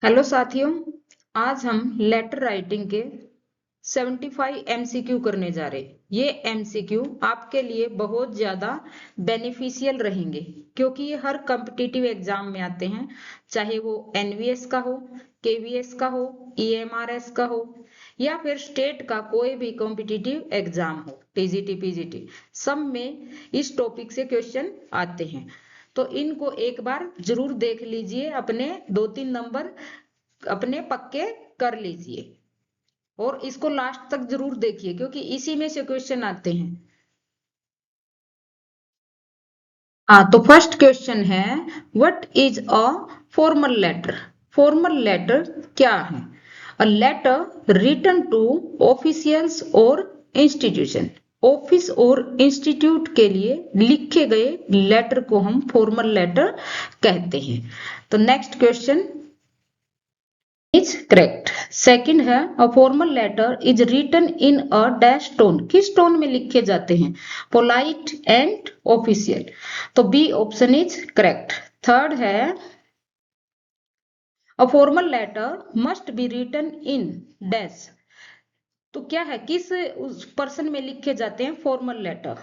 Hello साथियों, आज हम लेटर राइटिंग के 75 एमसीक्यू करने जा रहे हैं। ये एमसीक्यू आपके लिए बहुत ज्यादा बेनिफिशियल रहेंगे क्योंकि ये हर कॉम्पिटिटिव एग्जाम में आते हैं, चाहे वो एनवीएस का हो, केवीएस का हो, ईएमआरएस का हो या फिर स्टेट का कोई भी कॉम्पिटिटिव एग्जाम हो, टीजीटी पीजीटी, सब में इस टॉपिक से क्वेश्चन आते हैं। तो इनको एक बार जरूर देख लीजिए, अपने 2-3 नंबर अपने पक्के कर लीजिए और इसको लास्ट तक जरूर देखिए क्योंकि इसी में से क्वेश्चन आते हैं। हाँ, तो फर्स्ट क्वेश्चन है, what is a formal letter? Formal letter क्या है? A letter written to officials और इंस्टीट्यूशन। ऑफिस और इंस्टीट्यूट के लिए लिखे गए लेटर को हम फॉर्मल लेटर कहते हैं। तो next question is correct. Second है, a formal letter is written in a dash tone. किस टोन में लिखे जाते हैं? Polite and official. तो B option is correct. Third है, a formal letter must be written in dash. तो क्या है, किस उस पर्सन में लिखे जाते हैं फॉर्मल लेटर?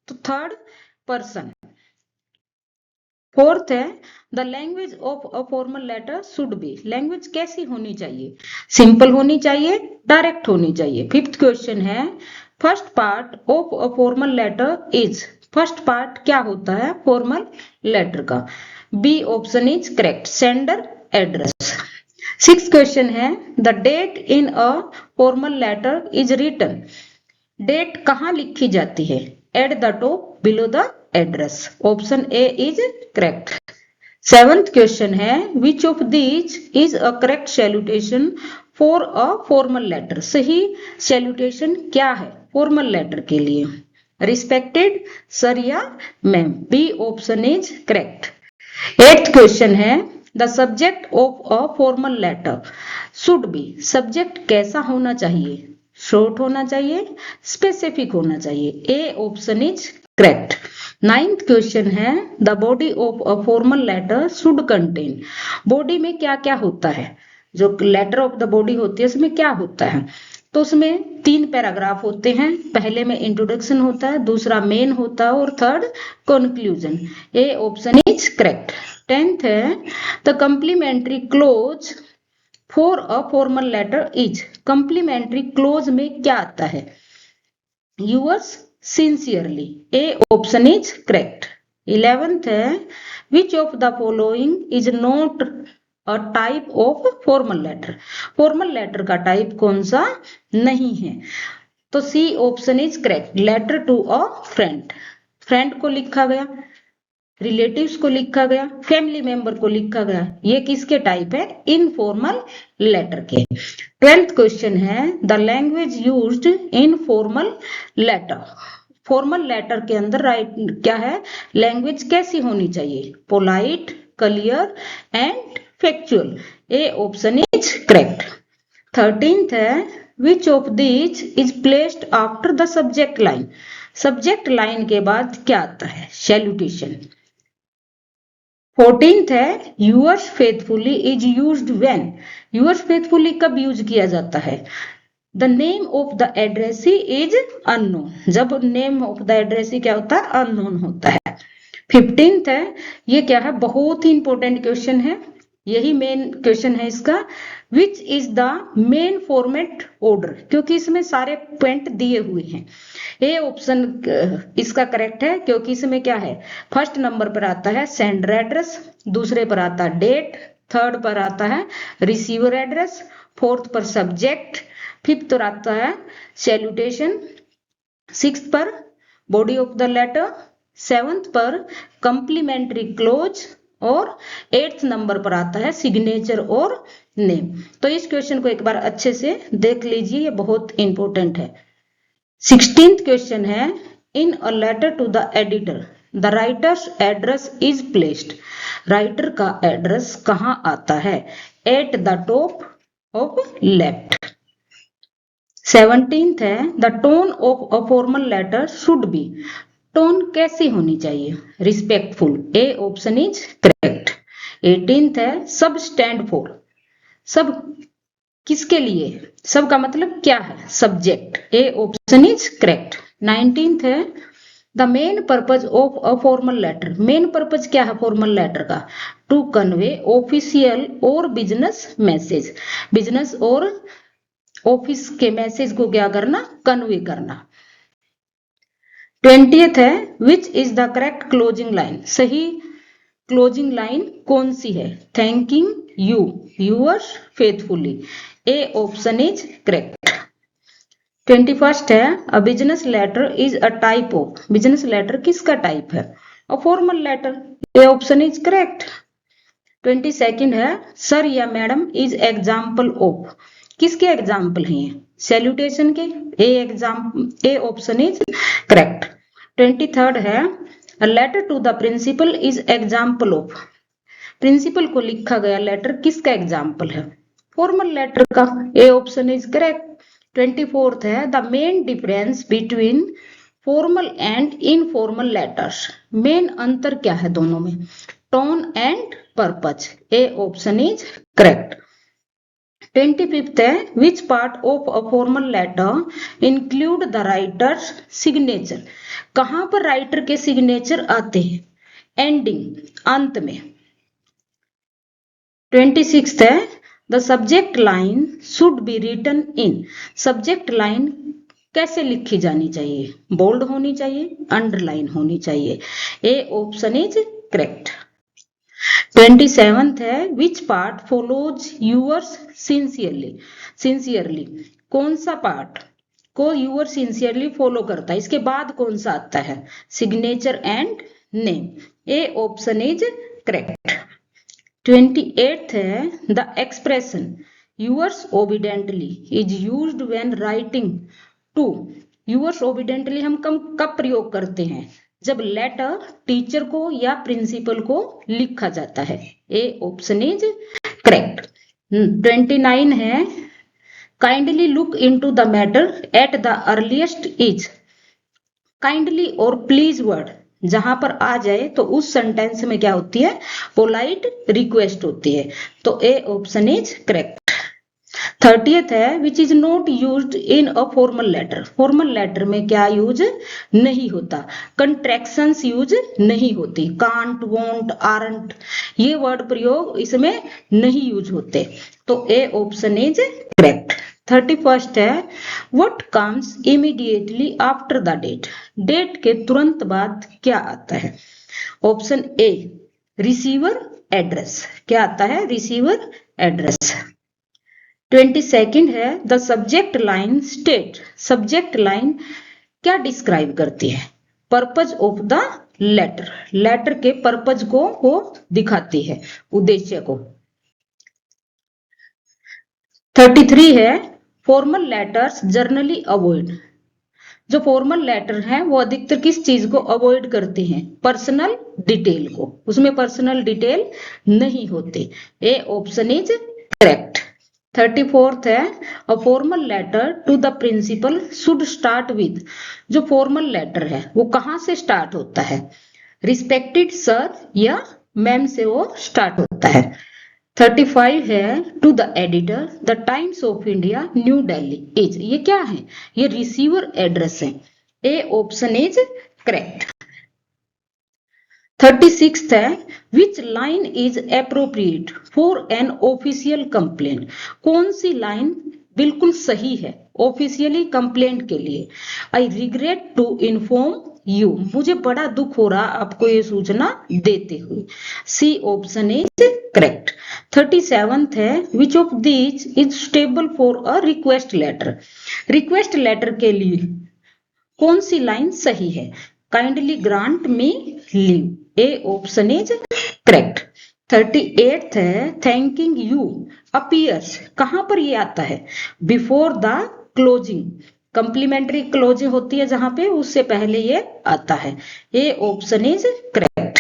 तो थर्ड पर्सन। फोर्थ है, the language of a formal letter should be. Language कैसी होनी चाहिए? सिंपल होनी चाहिए, डायरेक्ट होनी चाहिए। फिफ्थ क्वेश्चन है, first part of a formal letter is. First part क्या होता है फॉर्मल लेटर का? B option is correct, sender address. Six question है, the date in a formal letter is written. Date कहाँ लिखी जाती है? At the top below the address. Option A is correct. Seventh question है, which of these is a correct salutation for a formal letter? सही salutation क्या है formal letter के लिए? रिस्पेक्टेड सर या ma'am. B option is correct. Eighth question है, the subject of a formal letter should be. Subject कैसा होना चाहिए? शॉर्ट होना चाहिए, स्पेसिफिक होना चाहिए। A option is correct. Ninth question है, the body of a formal letter should contain. Body में क्या क्या होता है? जो लेटर ऑफ द बॉडी होती है उसमें क्या होता है? तो उसमें 3 पैराग्राफ होते हैं। पहले में इंट्रोडक्शन होता है, दूसरा मेन होता है और third conclusion. A option is correct. Tenth है, the complimentary close for a formal letter is. Complimentary close में क्या आता है? Yours sincerely. A option is correct. 11th है, which of the following is not a type of formal letter? Formal letter का type कौन सा नहीं है? तो C option is correct, letter to a friend. Friend को लिखा गया, रिलेटिव्स को लिखा गया, फैमिली मेंबर को लिखा गया, ये किसके टाइप है? इनफॉर्मल लेटर के। 12th क्वेश्चन है, the language used in formal letter. Formal letter के अंदर राइट क्या है? लैंग्वेज कैसी होनी चाहिए? Polite, clear and factual. A option is correct. 13th है, which of this is placed after the subject line. Subject line के बाद क्या आता है? सैल्यूटेशन। 14th है, yours faithfully is used when. Yours faithfully कब यूज किया जाता है? The name of the addressee is unknown. जब नेम ऑफ द एड्रेसी क्या होता है? अननोन होता है। 15th है, ये क्या है? बहुत ही इंपॉर्टेंट क्वेश्चन है, यही मेन क्वेश्चन है इसका। विच is the main format order? क्योंकि इसमें सारे पॉइंट दिए हुए हैं। ए ऑप्शन इसका करेक्ट है क्योंकि इसमें क्या है? फर्स्ट नंबर पर आता है सेंडर एड्रेस, दूसरे पर आता है डेट, थर्ड पर आता है रिसीवर एड्रेस, फोर्थ पर सब्जेक्ट, फिफ्थ पर आता है सैल्यूटेशन, सिक्स पर body of the letter, seventh पर कंप्लीमेंट्री क्लोज और एट्थ नंबर पर आता है सिग्नेचर और नेम। तो इस क्वेश्चन को एक बार अच्छे से देख लीजिए, ये बहुत इंपॉर्टेंट है। 16th क्वेश्चन है, in a letter to the editor the writer's address is placed. Writer का एड्रेस कहां आता है? At the top of left. 17th है, the tone of a formal letter should be. Tone कैसी होनी चाहिए? Respectful. A option is correct. 18th है, सब स्टैंड फॉर। सब किसके लिए, सब का मतलब क्या है, subject. A option is correct. 19th है the main purpose of a formal letter. Main purpose क्या है फॉर्मल लेटर का, टू कन्वे ऑफिशियल और बिजनेस मैसेज। बिजनेस और ऑफिस के मैसेज को क्या करना, कन्वे करना। 20th है which is the correct closing line. सही क्लोजिंग लाइन कौन सी है, thanking you yours faithfully. A option is correct. 21st है a business letter is a type of. Business letter किसका टाइप है, a formal letter. A option is correct. 22nd है sir या madam is example of. किसके example हैं, salutation के। A option is correct. 23rd है a letter to the principal is example of. Principal को लिखा गया लेटर किसका एग्जाम्पल है, फॉर्मल लेटर का। ए ऑप्शन इज करेक्ट। 24th है the main difference between formal and informal letters. Main अंतर क्या है दोनों में, tone and purpose. A option is correct. 25th है which part of a formal letter include the writer's signature. कहां पर writer के सिग्नेचर आते हैं, एंडिंग, अंत में। 26th है the subject line should be written in. Subject line कैसे लिखी जानी चाहिए, बोल्ड होनी चाहिए, अंडरलाइन होनी चाहिए। A option is correct. 27th है which part follows yours sincerely. Sincerely कौन सा पार्ट को यूअर सिंसियरली फॉलो करता है, इसके बाद कौन सा आता है, signature and name. A option is correct. 28th है the expression yours obediently is used when writing to. Yours obediently हम कब प्रयोग करते हैं, जब लेटर टीचर को या प्रिंसिपल को लिखा जाता है। ए ऑप्शन इज करेक्ट। 29 है kindly look into the matter at the earliest is. Kindly और प्लीज वर्ड जहां पर आ जाए तो उस सेंटेंस में क्या होती है, पोलाइट रिक्वेस्ट होती है। तो ए ऑप्शन इज करेक्ट। 30th है which is not used in a formal letter. Formal letter में क्या यूज नहीं होता, कंट्रैक्शंस यूज नहीं होती, कांट, वोंट, आरंट, ये वर्ड प्रयोग इसमें नहीं यूज होते। तो ए ऑप्शन इज करेक्ट। 31st है what comes immediately after the date. Date के तुरंत बाद क्या आता है, ऑप्शन ए रिसीवर एड्रेस। क्या आता है, रिसीवर एड्रेस। 22nd है the subject line state. Subject line क्या डिस्क्राइब करती है, purpose of the letter. Letter के पर्पज को वो दिखाती है, उद्देश्य को। 33 है फॉर्मल लेटर्स जर्नली अवॉइड। जो फॉर्मल लेटर है वो अधिकतर किस चीज को अवॉइड करते हैं, पर्सनल डिटेल को, उसमें पर्सनल डिटेल नहीं होते। ए ऑप्शन इज करेक्ट। 34th है a formal letter to the principal should start with. जो फॉर्मल लेटर है वो कहां से स्टार्ट होता है, रिस्पेक्टेड सर या मैम से वो स्टार्ट होता है। 35 है to the editor the times of India New Delhi is. ये क्या है, ये रिसीवर एड्रेस है। ए ऑप्शन इज करेक्ट। 36th है which line is appropriate for an official complaint. कौन सी लाइन बिल्कुल सही है ऑफिशियली कंप्लेंट के लिए, I regret to inform you. मुझे बड़ा दुख हो रहा आपको ये सूचना देते हुए। सी ऑप्शन इज करेक्ट। 37th है which of these is stable for a request letter. Request letter के लिए कौन सी लाइन सही है, kindly grant me leave. A option is correct. 38th है थैंकिंग यू अपीयर्स। कहां पर ये आता है, before the closing. Complementary closing होती है जहां पे, उससे पहले ये आता है। ए ऑप्शन इज करेक्ट।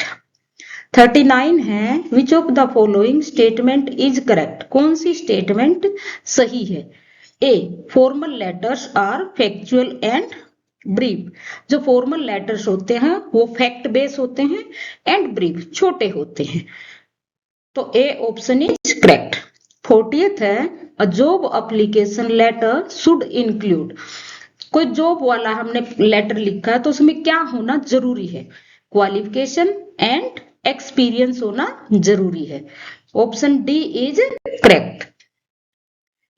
39 है which of the following statement is correct. कौन सी स्टेटमेंट सही है, A formal letters are factual and brief. जो फॉर्मल लेटर्स होते हैं वो फैक्ट बेस होते हैं, एंड ब्रीफ छोटे होते हैं। तो ए ऑप्शन इज करेक्ट। 40th है a job application letter should include. कोई जॉब वाला हमने लेटर लिखा है तो उसमें क्या होना जरूरी है? क्वालिफिकेशन एंड एक्सपीरियंस होना जरूरी है। Option D is correct.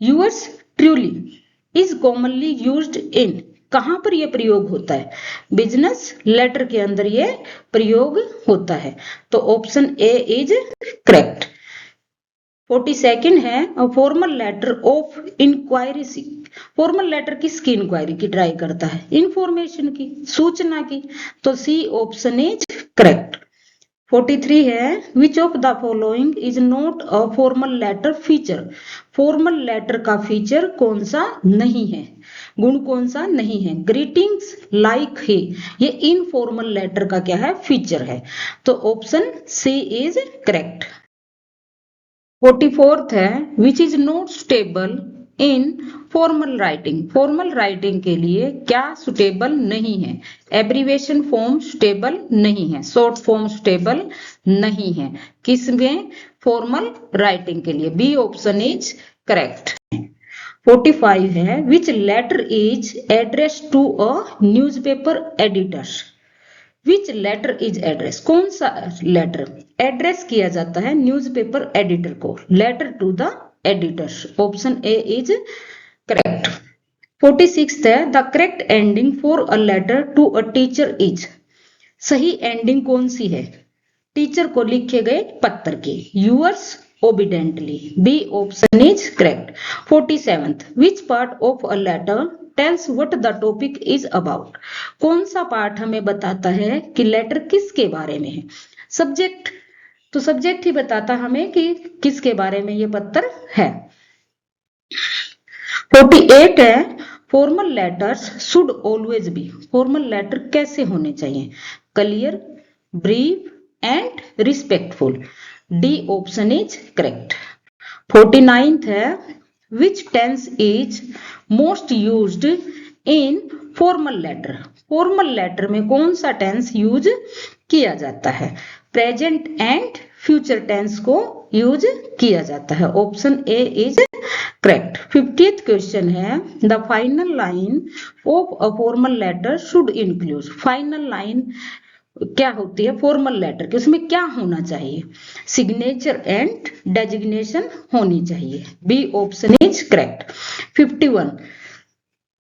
Yours truly is commonly used in, कहां पर यह प्रयोग होता है? बिजनेस लेटर के अंदर यह प्रयोग होता है, तो option A is correct. 42nd है a formal letter of inquiry. Formal letter किसकी इंक्वायरी की ट्राई करता है? इंफॉर्मेशन की, सूचना की, तो सी ऑप्शन इज करेक्ट। 43 है which of the following is not a formal letter feature. Formal letter का फीचर कौन सा नहीं है, गुण कौन सा नहीं है? ग्रीटिंग्स लाइक है, ये इनफॉर्मल लेटर का क्या है? फीचर है, तो option C is correct. 44th है which is not suitable in formal writing. Formal writing के लिए क्या सुटेबल नहीं है? एब्रीवेशन फॉर्म सुटेबल नहीं है, शॉर्ट फॉर्म सुटेबल नहीं है, किसमें? फॉर्मल राइटिंग के लिए, बी ऑप्शन इज करेक्ट। 45 है which letter is address to a newspaper editor. Which letter is address, कौन सा लेटर एड्रेस किया जाता है न्यूज़पेपर एडिटर को? Letter to the editors, option A is correct. 46 है the correct ending for a letter to a teacher is. सही ending कौन सी है टीचर को लिखे गए पत्र की? Yours obediently, B option is correct. 47th which part of a letter tales what the topic is about. कौन सा पार्ट हमें बताता है कि लेटर किसके बारे में है? सब्जेक्ट, तो सब्जेक्ट ही बताता हमें कि किसके बारे में ये पत्र है। 48 है formal letters should always be. Formal letter कैसे होने चाहिए? Clear, brief and respectful, D option is correct. 49th है which tense is most used in formal letter. Formal letter में कौन सा टेंस यूज किया जाता है? प्रेजेंट एंड फ्यूचर टेंस को यूज किया जाता है, option A is correct. 50th question है the final line of a formal letter should include. Final line क्या होती है फॉर्मल लेटर की, उसमें क्या होना चाहिए? सिग्नेचर एंड डेजिग्नेशन होनी चाहिए, B option is correct. 51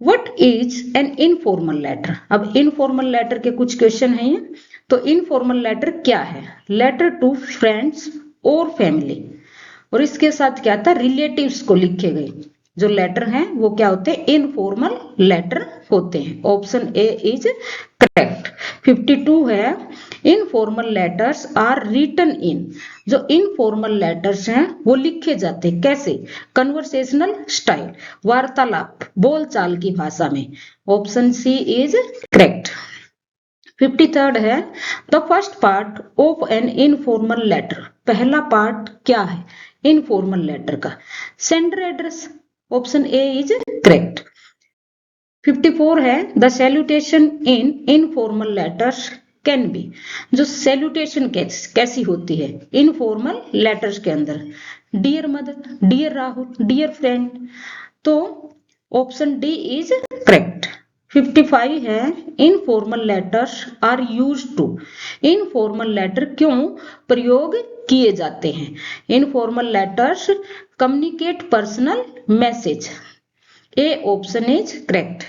what is an informal letter. अब इनफॉर्मल लेटर के कुछ क्वेश्चन हैं, तो इनफॉर्मल लेटर क्या है? लेटर टू फ्रेंड्स और फैमिली, और इसके साथ क्या था? रिलेटिव्स को लिखे गए जो लेटर हैं वो क्या होते हैं? इनफॉर्मल लेटर होते हैं, ऑप्शन ए इज करेक्ट। 52 है informal letters are written in. जो इनफॉर्मल लेटर्स हैं वो लिखे जाते हैं कैसे? कन्वर्सेशनल स्टाइल, वार्तालाप, बोलचाल की भाषा में, option C is correct. 53rd है the first part of an informal letter. पहला पार्ट क्या है इनफॉर्मल लेटर का? Sender address, option A is correct. 54 है the salutation in informal letters can be. जो सैल्यूटेशन कैसी होती है इनफॉर्मल लेटर्स के अंदर? Dear mother, dear Rahul, dear friend, तो ऑप्शन डी इज करेक्ट। 55 है informal letters are use to. Informal letter क्यों प्रयोग किए जाते हैं? Informal letters communicate personal message, A option is correct.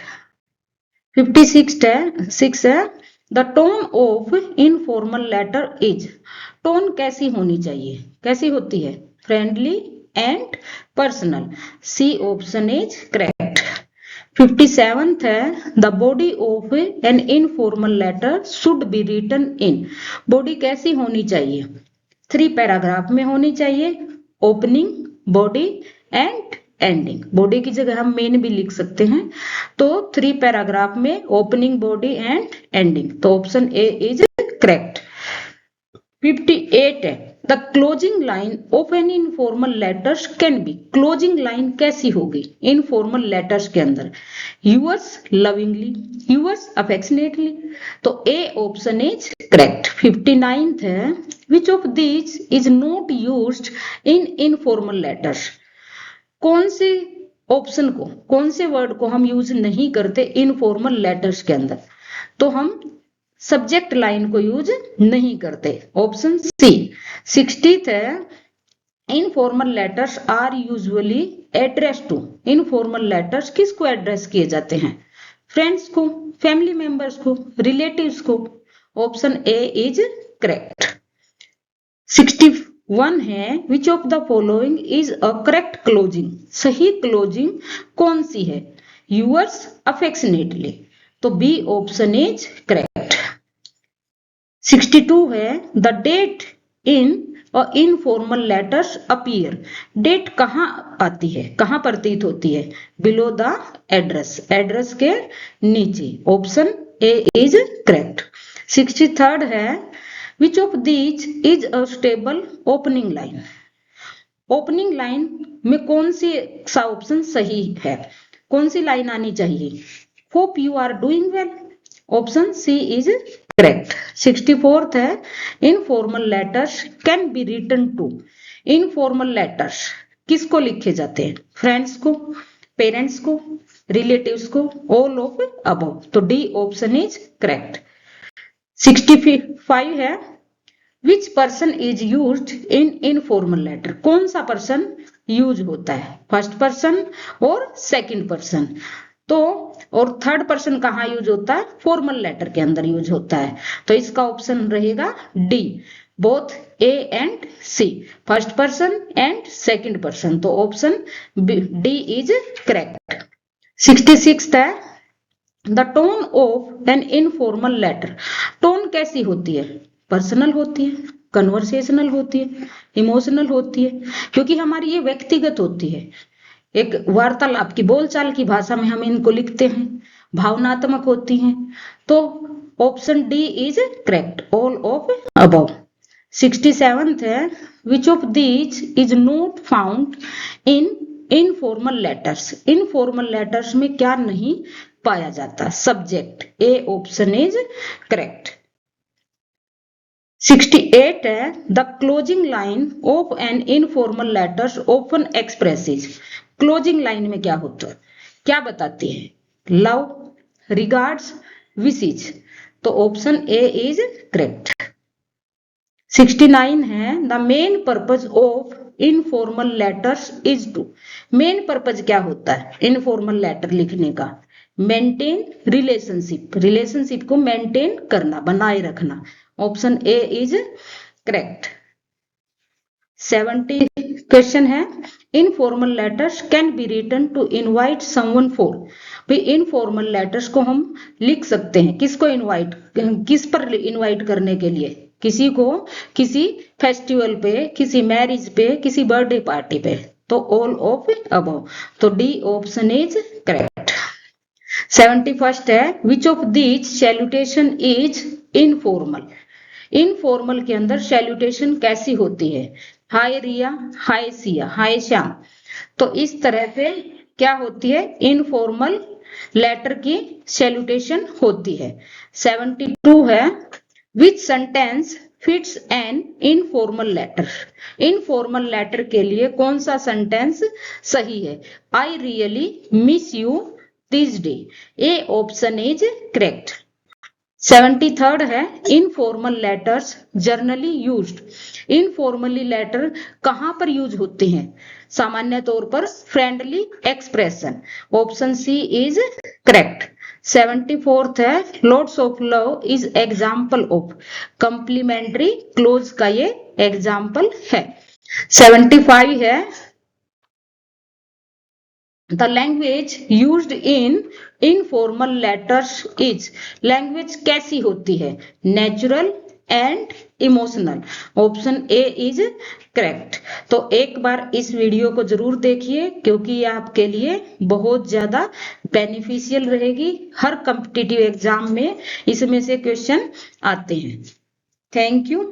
56 है the tone of informal letter is. Tone कैसी होनी चाहिए? कैसी होती है? Friendly and personal, C option is correct. 57th है the body of an informal letter should be written in. Body कैसी होनी चाहिए? 3 पैराग्राफ में होनी चाहिए, opening, body and ending. Body की जगह हम मेन भी लिख सकते हैं, तो 3 पैराग्राफ में ओपनिंग, बॉडी एंड एंडिंग, तो ऑप्शन ए इज करेक्ट। 58 है the closing line of an informal letters can B. Closing line कैसी होगी इनफॉर्मल लेटर्स के अंदर? यूअर्स लविंगली, यूअर्स अफेक्शनेटली, तो ए ऑप्शन इज करेक्ट। 59th है which of these is not used in informal letters. कौन से option को, कौन से वर्ड को हम यूज नहीं करते इनफॉर्मल लेटर्स के अंदर? तो हम सब्जेक्ट लाइन को यूज नहीं करते। Option C. 60th है, informal letters are usually address to. Informal letters किसको एड्रेस किए जाते हैं? फ्रेंड्स को, फैमिली मेंबर्स को, रिलेटिव्स को। Option A is correct. 61 है, which of the following is a correct closing? सही क्लोजिंग कौन सी है? Yours affectionately. तो बी ऑप्शन इज करेक्ट। 62 है, the date in informal letters appear. Date कहाँ आती है, कहाँ प्रतीत होती है? बिलो द एड्रेस, एड्रेस के नीचे। Option A is correct. 63rd है, which of these is a stable opening line? Opening line में कौन सी सा ऑप्शन सही है? कौन सी लाइन आनी चाहिए? Hope you are doing well. Option C is correct. 64th है, informal letters can be written to. Informal letters किसको लिखे जाते हैं? फ्रेंड्स को, पेरेंट्स को, रिलेटिव्स को, ऑल ऑफ अबव। तो डी ऑप्शन इज करेक्ट। 65 है, which person is used in informal letter? कौन सा पर्सन यूज होता है? फर्स्ट पर्सन और सेकंड पर्सन। तो और थर्ड पर्सन कहाँ यूज होता है? फॉर्मल लेटर के अंदर यूज होता है। तो इसका ऑप्शन रहेगा D, both A and C, first person and second person. तो option D is correct. 66th है, the tone of an informal letter. Tone कैसी होती है? पर्सनल होती है, कन्वर्सेशनल होती है, इमोशनल होती है, क्योंकि हमारी ये व्यक्तिगत होती है। एक वार्तालाप की, बोलचाल की भाषा में हम इनको लिखते हैं, भावनात्मक होती हैं। तो option D is correct, all of above. 67th है, which of these is not found in informal letters? Informal letters में क्या नहीं पाया जाता? Subject. A option is correct. 68 है, the closing line of an informal letters open expresses. Closing line में क्या होता है, क्या बताती है? Love, regards, wishes. तो ऑप्शन ए इज करेक्ट। 69 है, the main purpose of informal letters is two. Main purpose क्या होता है इनफॉर्मल लेटर लिखने का? मेंटेन रिलेशनशिप, रिलेशनशिप को मेंटेन करना, बनाए रखना। Option A is correct. 70 question है, informal letters can be written to invite someone for. भाई इनफॉर्मल लेटर्स को हम लिख सकते हैं किसको इनवाइट, किस पर इनवाइट करने के लिए? किसी को, किसी फेस्टिवल पे, किसी मैरिज पे, किसी बर्थडे पार्टी पे। तो ऑल ऑफ अबव। तो D option is correct. 71st है, which of these salutation is informal? Informal के अंदर सैल्यूटेशन कैसी होती है? हाय रिया, हाय सिया, हाय श्याम। तो इस तरह से क्या होती है? इनफॉर्मल लेटर की सैल्यूटेशन होती है। 72 है, which sentence fits an informal letter? Informal letter के लिए कौन सा सेंटेंस सही है? I really miss you this day. A option is correct. 73rd है, informal letters generally used. Informally letter कहां पर यूज होते हैं? सामान्य तौर पर friendly expression. Option C is correct. 74th है, lots of love is example of. Complimentary close का ये एग्जाम्पल है। 75 है, the language used in informal letters is. Language कैसी होती है? Natural and emotional. Option A is correct. तो एक बार इस वीडियो को जरूर देखिए, क्योंकि ये आपके लिए बहुत ज्यादा बेनिफिशियल रहेगी। हर कॉम्पिटिटिव एग्जाम में इसमें से क्वेश्चन आते हैं। Thank you.